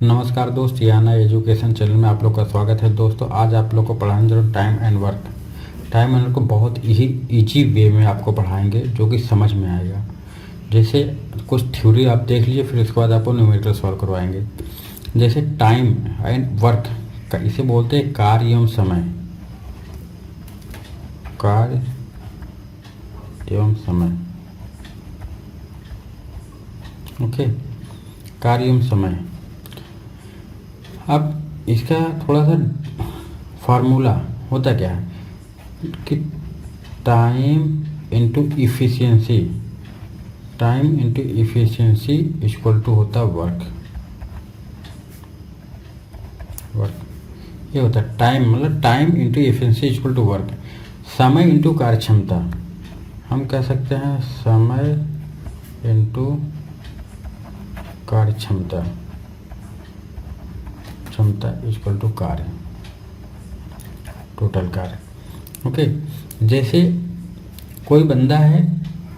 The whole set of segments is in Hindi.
नमस्कार दोस्त, याना एजुकेशन चैनल में आप लोग का स्वागत है। दोस्तों आज आप लोग को पढ़ाएंगे जो time and work. Time and work को बहुत इजी वे में आपको पढ़ाएंगे जो कि समझ में आएगा। जैसे कुछ थ्योरी आप देख लीजिए, फिर उसके बाद आपको न्यूमेरिकल सॉल्व करवाएंगे। जैसे टाइम एंड वर्क का इसे बोलते हैं कार्य एवं समय। कार्य एवं समय, ओके, कार्य एवं समय। अब इसका थोड़ा सा फार्मूला होता क्या है कि time into efficiency, time into efficiency equal to होता वर्क। ये होता है टाइम, मतलब time into efficiency equal to work. समय इंटू कार्यक्षमता, हम कह सकते हैं समय इंटू कार्यक्षमता, क्षमता इक्वल टू कार्य, टोटल कार्य। ओके, जैसे कोई बंदा है,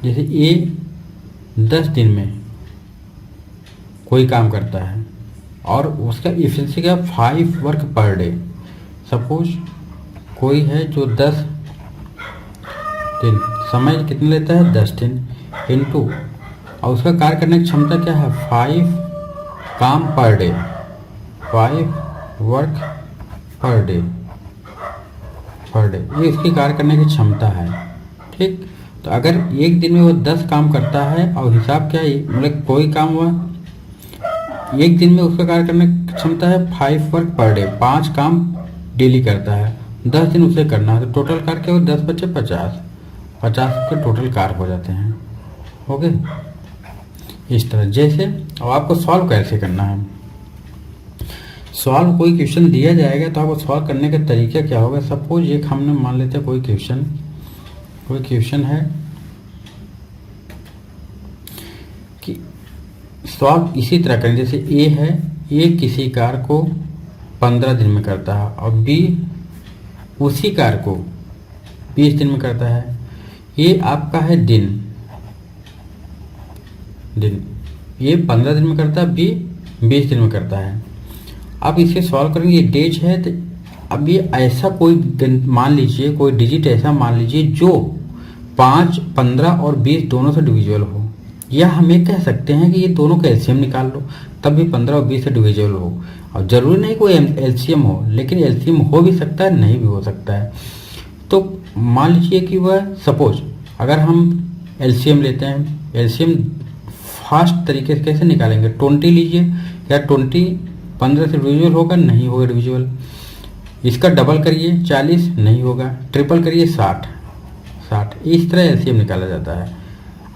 जैसे ए 10 दिन में कोई काम करता है और उसका इफिशिएंसी क्या 5 वर्क पर डे। सपोज कोई है जो 10 दिन समय कितने लेता है 10 दिन इनटू, और उसका कार्य करने की क्षमता क्या है 5 काम per day, 5 work per day, ये उसकी कार्य करने की क्षमता है। ठीक, तो अगर एक दिन में वो 10 काम करता है और हिसाब क्या है, मतलब कोई काम हुआ एक दिन में, उसका कार्य करने की क्षमता है 5 वर्क पर डे, 5 काम डेली करता है, 10 दिन उसे करना है, तो टोटल कार्य क्या हो 10 बचे 50, 50 के टोटल कार्य हो जाते हैं। ओके, इस तरह। जैसे अब आपको सॉल्व कैसे करना है, सॉल्व कोई क्वेश्चन दिया जाएगा तो आपको सॉल्व करने का तरीका क्या होगा। सपोज एक हमने मान लेते हैं कोई क्वेश्चन है कि सॉल्व इसी तरह करें। जैसे ए है, ए किसी कार्य को 15 दिन में करता है और बी उसी कार्य को 20 दिन में करता है। ये आपका है दिन, ये 15 दिन में करता है, बी 20 दिन में करता है। अब इसे सॉल्व करेंगे, ये डेज है, तो अब ये ऐसा कोई मान लीजिए, कोई डिजिट ऐसा मान लीजिए जो 5, 15 और 20 दोनों से डिविजिबल हो, या हम ये कह सकते हैं कि ये दोनों का एलसीएम निकाल लो, तब भी 15 और 20 से डिविजिबल हो। और जरूरी नहीं कोई एलसीएम हो, लेकिन एलसीएम हो भी सकता है, नहीं भी हो सकता है। तो मान लीजिए कि वह सपोज अगर हम एलसीएम लेते हैं, एलसीएम फास्ट तरीके से कैसे निकालेंगे, 20 लीजिए, या 20 15 से डिविजिबल होगा, नहीं होगा डिविजिबल। इसका डबल करिए 40, नहीं होगा। ट्रिपल करिए 60, इस तरह एलसीएम निकाला जाता है।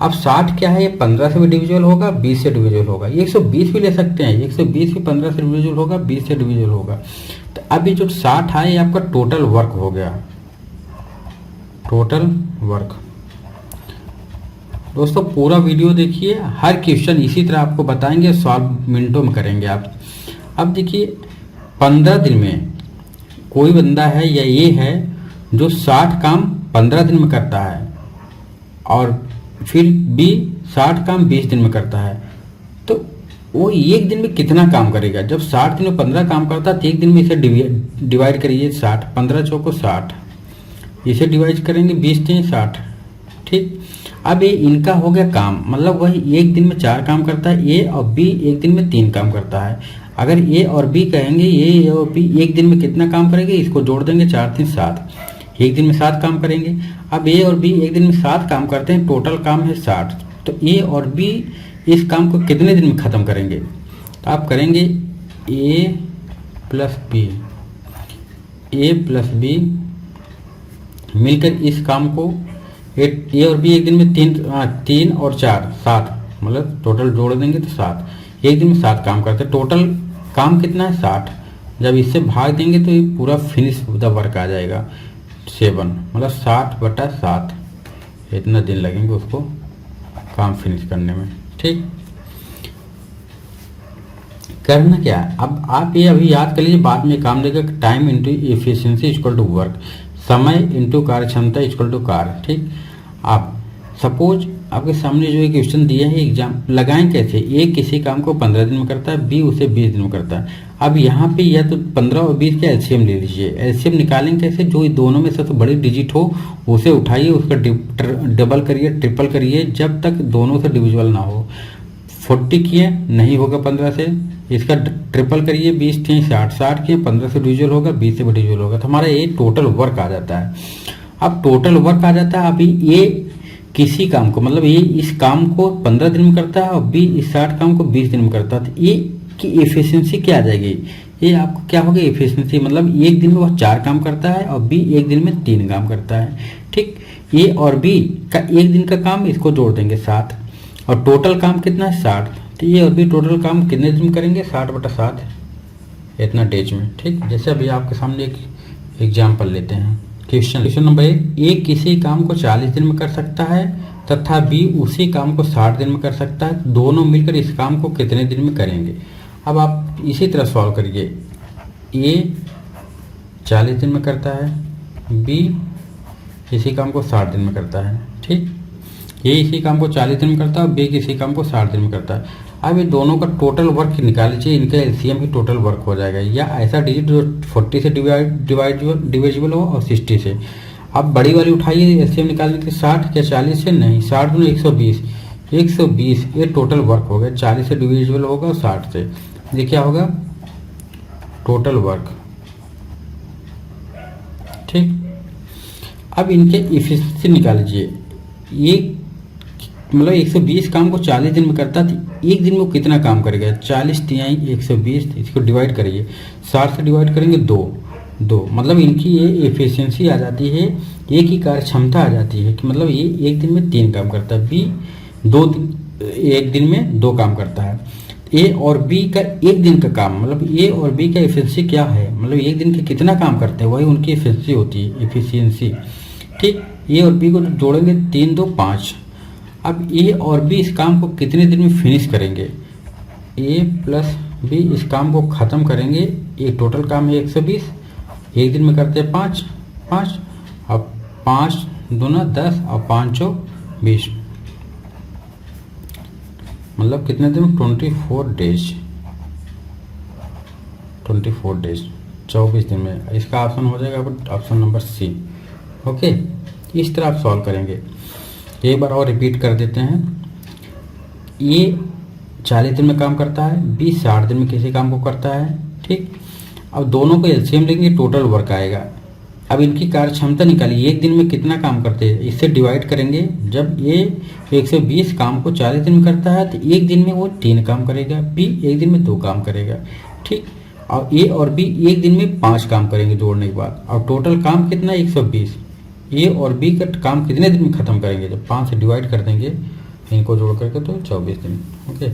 अब 60 क्या है, ये 15 से भी डिविजिबल होगा, 20 से डिविजिबल होगा, ये 120 भी ले सकते हैं, 120 भी 15 से डिविजिबल होगा, 20 से डिविजिबल होगा। तो अब ये जो 60 है ये आपका टोटल वर्क हो गया, टोटल वर्क। दोस्तों पूरा वीडियो देखिए, हर क्वेश्चन इसी तरह आपको बताएंगे, सॉल्व मिनटों में करेंगे आप। अब देखिए 15 दिन में कोई बंदा है या ये है जो 60 काम 15 दिन में करता है और फिर भी 60 काम 20 दिन में करता है, तो वो एक दिन में कितना काम करेगा। जब 60 दिन में 15 काम करता है तो एक दिन में इसे डिवाइड करिए 60, 15 चौको 60, इसे डिवाइड करेंगे 20 दिन 60। ठीक, अब ये इनका हो गया काम, मतलब वही एक दिन में 4 काम करता है ए, और बी एक दिन में 3 काम करता है। अगर ए और बी कहेंगे, ए और बी एक दिन में कितना काम करेंगे, इसको जोड़ देंगे 4 3 7, एक दिन में 7 काम करेंगे। अब ए और बी एक दिन में 7 काम करते हैं, टोटल काम है 60, तो ए और बी इस काम को कितने दिन में ख़त्म करेंगे, तो आप करेंगे ए प्लस बी मिलकर इस काम को, ए और बी एक दिन में 3 और 4 7, मतलब टोटल जोड़ देंगे तो 7, एक दिन में 7 काम करते हैं, टोटल काम कितना है 60। जब इससे भाग देंगे तो ये पूरा फिनिश द वर्क आ जाएगा 7, मतलब 60/7, इतना दिन लगेंगे उसको काम फिनिश करने में। ठीक, करना क्या है, अब आप ये अभी याद कर लीजिए, बाद में काम देगा time into efficiency equal to work, समय इंटू कार्य क्षमता इक्वल टू कार्य। ठीक, आप सपोज आपके सामने जो एक क्वेश्चन दिया है एग्जाम लगाएं कैसे। ए किसी काम को 15 दिन में करता है, बी उसे 20 दिन में करता है। अब यहाँ पे या तो 15 और 20 का एलसीएम ले लीजिए। एलसीएम निकालें कैसे, जो दोनों में सबसे बड़ी डिजिट हो उसे उठाइए, उसका डबल करिए, ट्रिपल करिए, जब तक दोनों से डिविजिबल ना हो। 40 किए नहीं होगा 15 से, इसका ट्रिपल करिए, 20 किए 60, 60 किए 15 से डिविजिबल होगा, 20 से डिविजिबल होगा, तो हमारा ये टोटल वर्क आ जाता है। अब टोटल वर्क आ जाता है। अभी ये किसी काम को, मतलब ये इस काम को 15 दिन में करता है और बी इस 60 काम को 20 दिन में करता है, तो ये की एफिशिएंसी क्या आ जाएगी, ये आपको क्या होगा एफिशिएंसी, मतलब एक दिन में वह 4 काम करता है और बी एक दिन में 3 काम करता है। ठीक, ए और बी का एक दिन का काम इसको जोड़ देंगे 7 और टोटल काम कितना है 60, तो ये और बी टोटल काम कितने दिन में करेंगे 60/7 इतना डेज में। ठीक, जैसे अभी आपके सामने एक एग्जाम्पल लेते हैं। क्वेश्चन नंबर 1, ए किसी काम को 40 दिन में कर सकता है तथा बी उसी काम को 60 दिन में कर सकता है, दोनों मिलकर इस काम को कितने दिन में करेंगे। अब आप इसी तरह सॉल्व करिए। ए 40 दिन में करता है, बी इसी काम को 60 दिन में करता है। ठीक, ये इसी काम को 40 दिन में करता है, बी किसी काम को 60 दिन में करता है। अब ये दोनों का टोटल वर्क निकाल लीजिए, इनका एलसीएम ही टोटल वर्क हो जाएगा, या ऐसा डिजिट जो 40 से डिविजिबल हो और 60 से। आप बड़ी वाली उठाइए एलसीएम निकालने के, 60 क्या 40 से, नहीं 60 दूनी 120, 120 ये टोटल वर्क हो गया, 40 से डिविजिबल होगा और 60 से, ये क्या होगा टोटल वर्क। ठीक, अब इनके इफिशिएंसी निकाल लीजिए। ये मतलब 120 काम को 40 दिन में करता है, एक दिन में वो कितना काम करेगा, 40 तिहाई 120, इसको डिवाइड करिए, 60 से डिवाइड करेंगे 2, मतलब इनकी ये एफिशिएंसी आ जाती है, एक ही कार्य क्षमता आ जाती है कि मतलब ये एक दिन में 3 काम करता है, बी एक दिन में 2 काम करता है। ए और बी का एक दिन का काम, मतलब ए और बी का एफिशिएंसी क्या है, मतलब एक दिन के कितना काम करते हैं वही उनकी एफिशिएंसी होती है, एफिशिएंसी। ठीक, ए और बी को जोड़ेंगे 3 2 5। अब ए और बी इस काम को कितने दिन में फिनिश करेंगे, ए प्लस बी इस काम को ख़त्म करेंगे। ये टोटल काम है 120, एक दिन में करते हैं 5, अब 5 दूना 10 और 5 20, मतलब कितने दिन, 24 डेज, 24 दिन में। इसका ऑप्शन हो जाएगा ऑप्शन नंबर सी। ओके, इस तरह आप सॉल्व करेंगे। एक बार और रिपीट कर देते हैं। ये 40 दिन में काम करता है, बी 60 दिन में किसी काम को करता है। ठीक, अब दोनों को एलसीएम लेंगे, टोटल वर्क आएगा। अब इनकी कार्य क्षमता निकालिए, एक दिन में कितना काम करते हैं, इससे डिवाइड करेंगे। जब ये 120 काम को 40 दिन में करता है तो एक दिन में वो 3 काम करेगा, बी एक दिन में 2 काम करेगा। ठीक, और ए और बी एक दिन में 5 काम करेंगे जोड़ने के बाद, और टोटल काम कितना 120। ए और बी का काम कितने दिन में खत्म करेंगे, जब 5 से डिवाइड कर देंगे इनको जोड़ करके तो 24 दिन। ओके,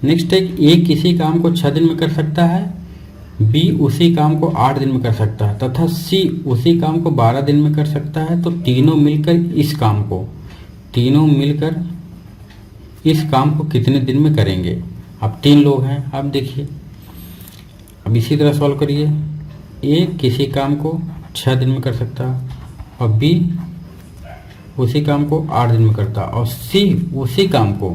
नेक्स्ट है ए किसी काम को 6 दिन में कर सकता है, बी उसी काम को 8 दिन में कर सकता है तथा सी उसी काम को 12 दिन में कर सकता है, तो तीनों मिलकर इस काम को कितने दिन में करेंगे। अब 3 लोग हैं, अब देखिए, अब इसी तरह सॉल्व करिए। ए किसी काम को 6 दिन में कर सकता है और बी उसी काम को 8 दिन में करता है और सी उसी काम को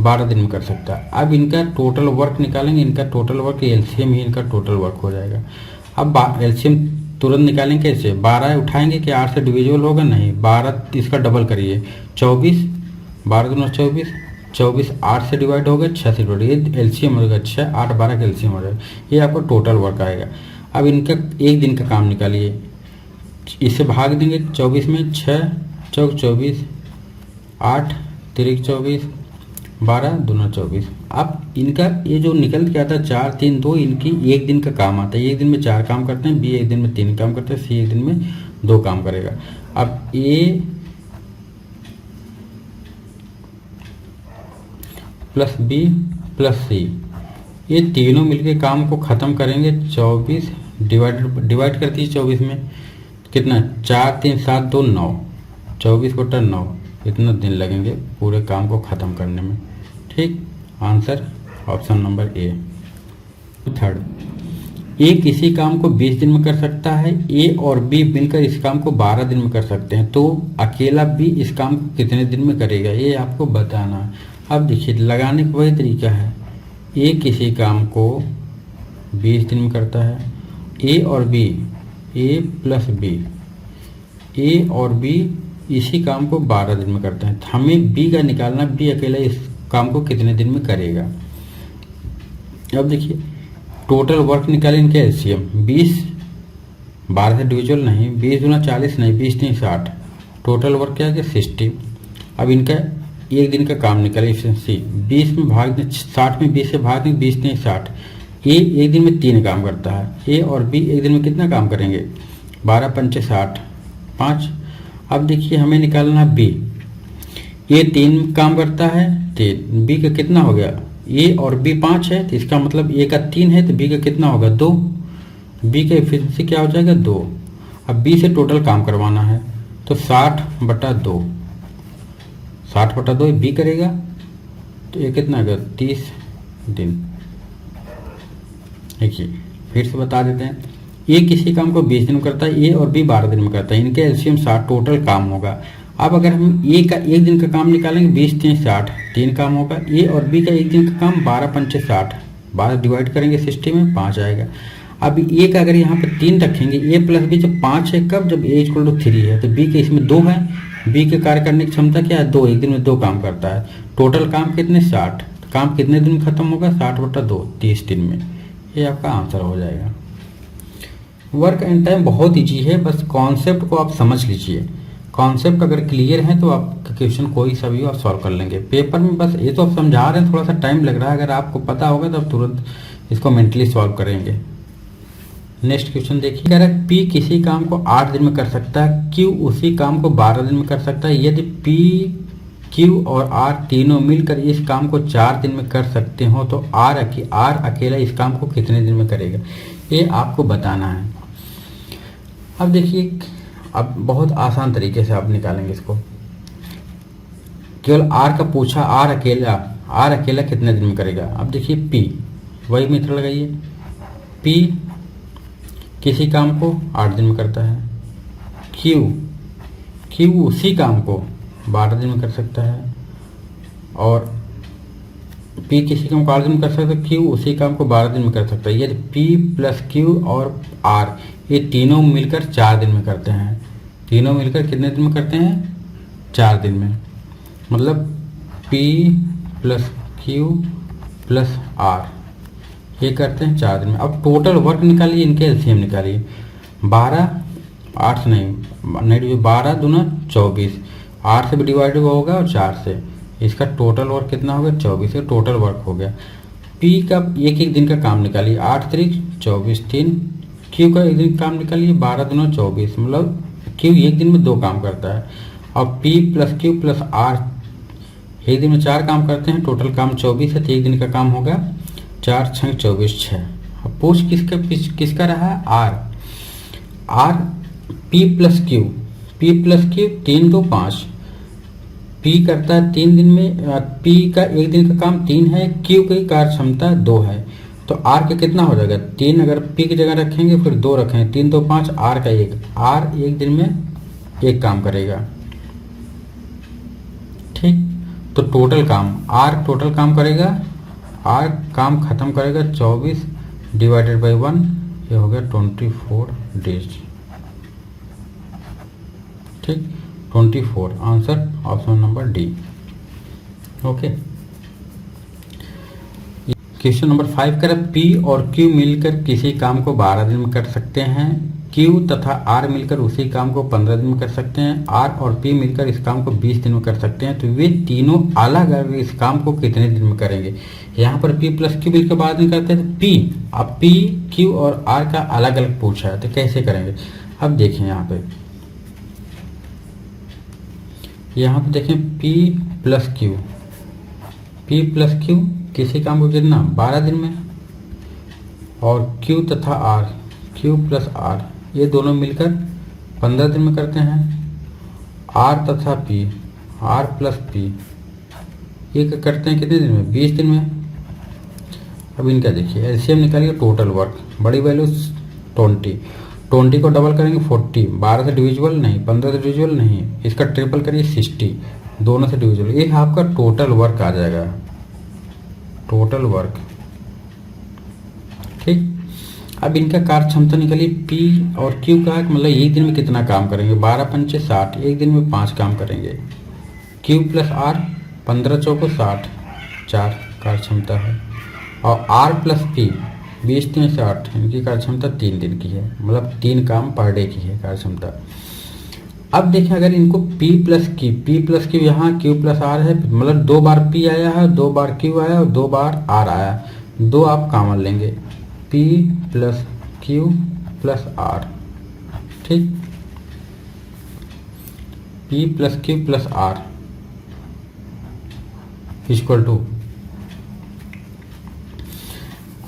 12 दिन में कर सकता है। अब इनका टोटल वर्क निकालेंगे, इनका टोटल वर्क एलसीएम ही इनका टोटल वर्क हो जाएगा। अब एलसीएम तुरंत निकालेंगे कैसे, 12 उठाएंगे कि 8 से डिविजिबल होगा, नहीं 12 इसका डबल करिए 24, 12 दूना 24, 24 8 से डिवाइड होगा, 6 से डिवाइड, ये एलसीएम होगा 6, 8 12 का एलसीएम हो जाएगा, ये आपका टोटल वर्क आएगा। अब इनका एक दिन का काम निकालिए, इसे भाग देंगे 24 में, 6 चौक 24, 8 3 24, 12 दूना 24। अब इनका ये जो निकल के आता है 4 3 2, इनकी एक दिन का काम आता है, एक दिन में 4 काम करते हैं, बी एक दिन में 3 काम करते हैं, सी एक दिन में 2 काम करेगा। अब ए प्लस बी प्लस सी ये तीनों मिलके काम को ख़त्म करेंगे। 24 डिवाइड करती है 24 में कितना, 4 3 7 2 9, 24/9 इतना दिन लगेंगे पूरे काम को ख़त्म करने में। ठीक, answer option number A. Third, A किसी काम को 20 दिन में कर सकता है, ए और बी मिलकर इस काम को 12 दिन में कर सकते हैं, तो अकेला बी इस काम को कितने दिन में करेगा, ये आपको बताना है। अब देखिए लगाने का वही तरीका है, ए किसी काम को 20 दिन में करता है, ए और बी, ए प्लस बी, ए और बी इसी काम को 12 दिन में करते हैं। हमें बी का निकालना, बी अकेला इस काम को कितने दिन में करेगा। अब देखिए टोटल वर्क निकालें इनके एलसीएम, 20 12 से डिविजुअल नहीं, 20 गुना 40 नहीं, 20 नहीं 60, टोटल वर्क क्या है 60। अब इनका एक दिन का काम निकालें एफिशिएंसी, 20 में भाग दें 60 में 20 से भाग दें, 20 नहीं 60। ए एक दिन में 3 काम करता है, ए और बी एक दिन में कितना काम करेंगे, 12 पंचे 60, 5। अब देखिए हमें निकालना बी, ए 3 काम करता है, 3, बी का कितना हो गया, ए और बी 5 है, तो इसका मतलब ए का 3 है, तो बी का कितना होगा 2, बी का एफिशिएंसी क्या हो जाएगा 2। अब बी से टोटल काम करवाना है, तो 60/2, 60/2 बी करेगा, तो ये कितना होगा 30 दिन। देखिए फिर से बता देते हैं, ए किसी काम को 20 दिन में करता है, ए और बी 12 दिन में करता है, इनके एलसीएम 60, टोटल काम होगा। अब अगर हम ए का एक दिन का काम निकालेंगे, 20 3 60, 3 काम होगा, ए और बी का एक दिन का काम 12 पंचे 60, 12 डिवाइड करेंगे 60 में 5 आएगा। अब ए का अगर यहाँ पर 3 रखेंगे, ए प्लस बी जब 5 है, कब, जब ए इक्वल टू 3 है, तो बी के इसमें 2 है, बी के कार्य करने की क्षमता क्या है 2, एक दिन में 2 काम करता है, टोटल काम कितने 60, काम कितने दिन में खत्म होगा 60/2, 30 दिन में, ये आपका आंसर हो जाएगा। वर्क एंड टाइम बहुत ईजी है, बस कॉन्सेप्ट को आप समझ लीजिए, कॉन्सेप्ट अगर क्लियर है तो आपका क्वेश्चन कोई सा भी आप सॉल्व कर लेंगे। पेपर में बस ये तो आप समझा रहे हैं, थोड़ा सा टाइम लग रहा है, अगर आपको पता होगा तो आप तुरंत इसको मेंटली सॉल्व करेंगे। नेक्स्ट क्वेश्चन देखिए, कह रहा है पी किसी काम को 8 दिन में कर सकता है, क्यू उसी काम को 12 दिन में कर सकता है, यदि पी क्यू और आर तीनों मिलकर इस काम को 4 दिन में कर सकते हो, तो आर अकेला इस काम को कितने दिन में करेगा, ये आपको बताना है। अब देखिए, अब बहुत आसान तरीके से आप निकालेंगे इसको, केवल आर का पूछा, आर अकेला कितने दिन में करेगा। अब देखिए पी, वही मेथड लगाइए, पी किसी काम को 8 दिन में करता है, क्यू उसी काम को 12 दिन में कर सकता है, और पी किसी काम को 8 दिन में कर सकता है, क्यू उसी काम को 12 दिन में कर सकता है, यदि पी प्लस क्यू और आर ये तीनों मिलकर 4 दिन में करते हैं, तीनों मिलकर कितने दिन में करते हैं 4 दिन में, मतलब P plus Q plus R ये करते हैं 4 दिन में। अब टोटल वर्क निकालिए, इनके एलसीएम निकालिए, 12 8 से नहीं 12 दूना 24, 8 से भी डिवाइड होगा और 4 से, इसका टोटल वर्क कितना होगा 24, टोटल वर्क हो गया। P का एक दिन का काम निकालिए, 8 3 24 3, क्यू का एक दिन काम निकालिए, 12 दूना 24, मतलब क्यू एक दिन में 2 काम करता है, और P plus Q plus R एक दिन में 4 काम करते हैं, टोटल काम 24 है, तो एक दिन का काम होगा 4 6 24 6। अब पूछ किसका रहा है are P plus Q 3 2 5, P करता है 3 दिन में, P का एक दिन का काम 3 है, Q की कार्य क्षमता 2 है, तो R का कितना हो जाएगा 3, अगर P की जगह रखेंगे फिर 2 रखेंगे, 3 2 5, R का 1, R एक दिन में 1 काम करेगा, ठीक। तो टोटल काम R टोटल काम करेगा, R काम खत्म करेगा 24 डिवाइडेड बाई 1, ये हो गया 24 डेज, ठीक 24, answer option number D. Okay, question number 5 कर P और Q मिलकर किसी काम को 12 दिन में कर सकते हैं, Q तथा R मिलकर उसी काम को 15 दिन में कर सकते हैं, R और P मिलकर इस काम को 20 दिन में कर सकते हैं, तो वे तीनों अलग अलग इस काम को कितने दिन में करेंगे। यहाँ पर P प्लस Q मिलकर 12 दिन करते हैं, तो P, अब P Q और R का अलग अलग पूछा है, तो कैसे करेंगे। अब देखें यहाँ पे देखें P प्लस Q किसी काम को कितना 12 दिन में, और Q तथा R, Q प्लस R ये दोनों मिलकर 15 दिन में करते हैं, R तथा P, R प्लस P ये करते हैं कितने दिन में 20 दिन में। अब इनका देखिए एलसीएम निकालिए, टोटल वर्क बड़ी वैल्यू 20 को डबल करेंगे 40, 12 से डिविजिबल नहीं, 15 से डिविजिबल नहीं, इसका ट्रिपल करिए 60, दोनों से डिविजिबल, ये आपका टोटल वर्क आ जाएगा, टोटल वर्क। ठीक, अब इनका कार्य क्षमता निकालिए, पी और क्यू का मतलब एक दिन में कितना काम करेंगे, 12 पंचे 60, एक दिन में 5 काम करेंगे। क्यू प्लस आर 15 चौको 60, 4 कार्य क्षमता है। और आर प्लस पी 20 3 60, इनकी कार्य क्षमता 3 दिन की है, मतलब 3 काम पर डे की है कार्य क्षमता। अब देखें अगर इनको P प्लस Q यहाँ Q प्लस आर है, मतलब 2 बार P आया है, 2 बार Q आया और 2 बार R आया, 2 आप कॉमन लेंगे, P plus Q plus R। ठीक, P plus Q plus R equal to,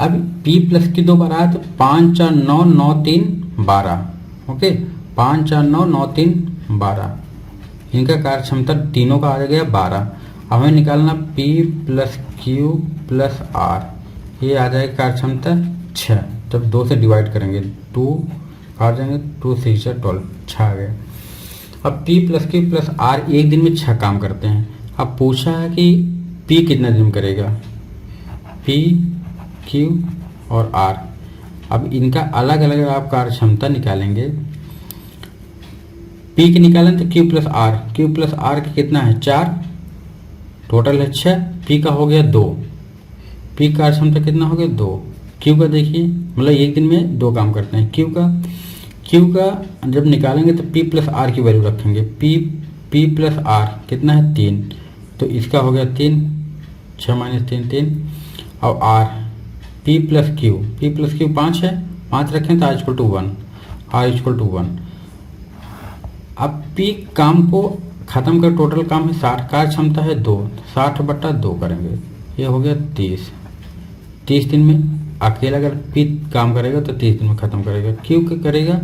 अब P प्लस Q 2 बार आया तो 5 4 9 9 3 12, ओके, 5 4 9 9 3 12, इनका कार्य क्षमता तीनों का आ गया 12। अब हमें निकालना P plus Q plus R, ये आ जाएगा कार्य क्षमता 6, तब 2 से डिवाइड करेंगे 2 आ जाएंगे, 2 6 12, 6 आ गया। अब P plus Q plus R एक दिन में 6 काम करते हैं। अब पूछा है कि P कितना दिन में करेगा, P Q और R। अब इनका अलग अलग आप कार्य क्षमता निकालेंगे, P की निकालें तो Q प्लस R का कितना है 4, टोटल है 6, P का हो गया 2, P का कार्य क्षमता कितना हो गया 2, Q का देखिए मतलब एक दिन में 2 काम करते हैं, Q का जब निकालेंगे तो P प्लस R की वैल्यू रखेंगे, P प्लस R कितना है 3, तो इसका हो गया 3, 6 माइनस 3 3, और R P प्लस Q 5 है, 5 रखें तो R equal to 1, R equal to 1। अब P काम को खत्म कर, टोटल काम है 60, कार्य क्षमता है 2, 60 बटा 2 करेंगे, ये हो गया 30 दिन में अकेला अगर P काम करेगा तो 30 दिन में खत्म करेगा। Q का करेगा,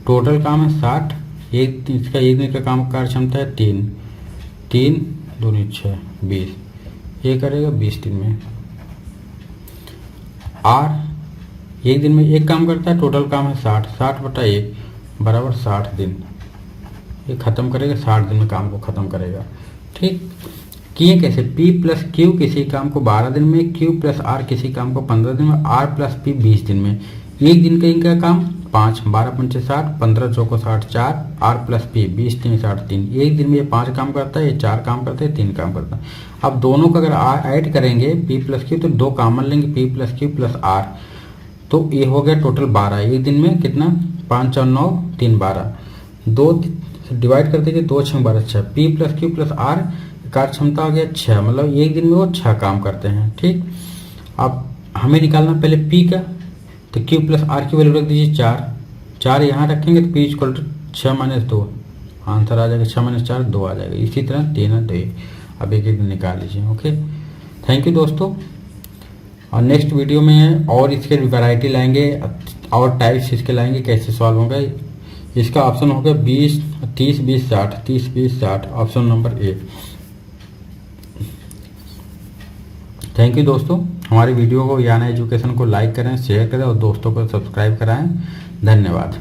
टोटल काम है 60, इसका एक दिन का काम कार्य क्षमता है 3 2 6 20, ये करेगा 20 दिन में। R एक दिन में एक काम करता है, टोटल काम है 60 बटा 1 बराबर 60 दिन, ये खत्म करेगा 60 दिन में काम को खत्म करेगा। ठीक, किए कैसे, P प्लस Q किसी काम को 12 दिन में, Q प्लस R किसी काम को 15 दिन में, R प्लस P 20 दिन में। एक दिन का इनका काम 5, 12 पंचे 60, 15 चौको 60, 4, R प्लस P 20 3 60 3, एक दिन में ये 5 काम करता है, ये 4 काम करता है, 3 काम करता है। अब दोनों का अगर ऐड करेंगे P प्लस Q तो 2 कॉमन लेंगे, P plus Q plus R, तो ये हो गया टोटल 12, एक दिन में कितना 5 4 9 3 12, 2 डिवाइड कर दीजिए, 2 6 12 6, P plus Q plus R कार्य क्षमता आ गया 6, मतलब एक दिन में वो 6 काम करते हैं। ठीक, अब हमें निकालना पहले P का, तो Q प्लस R की वैल्यू रख दीजिए 4 यहाँ रखेंगे तो P equal to 6 minus 2, answer आ जाएगा 6 माइनस 4 2 आ जाएगा। इसी तरह 3 2, अब एक एक निकाल लीजिए। ओके, थैंक यू दोस्तों, और नेक्स्ट वीडियो में और इसके वैरायटी लाएंगे और टाइप्स इसके लाएंगे, कैसे सॉल्व होगा। इसका ऑप्शन होगा 20 30 20 60, 30 20 60, ऑप्शन नंबर 1। थैंक यू दोस्तों, हमारी वीडियो को याना एजुकेशन को लाइक करें, शेयर करें और दोस्तों को सब्सक्राइब कराएं। धन्यवाद।